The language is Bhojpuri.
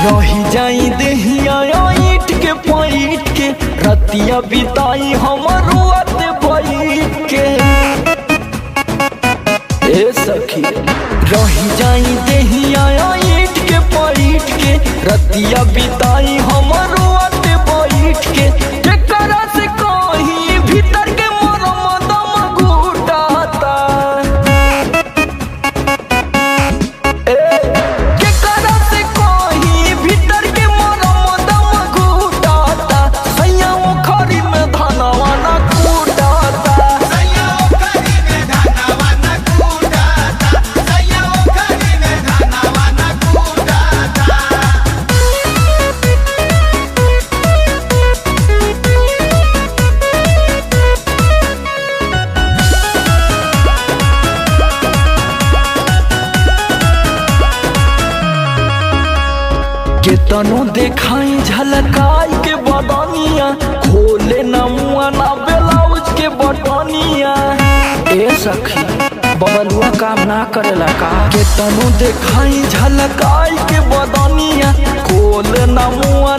रही जाई देहिया ईट के पैट के रतिया बिताई हमर रुआत बैठ के। ए सखी रही जाई देहिया ईट के पैट के रतिया बिताई हमर रुआत बैठ के। जेकरा से कहीं भीतर के मरम दम घुटाता केतनो देखाई झलकाई के बदनिया खोले न मुआ ना ब्लाउज के बटनिया। ए सखी बबलुआ काम ना करेला का। केतनो देखाई झलकाई के बदनिया खोले न मुआ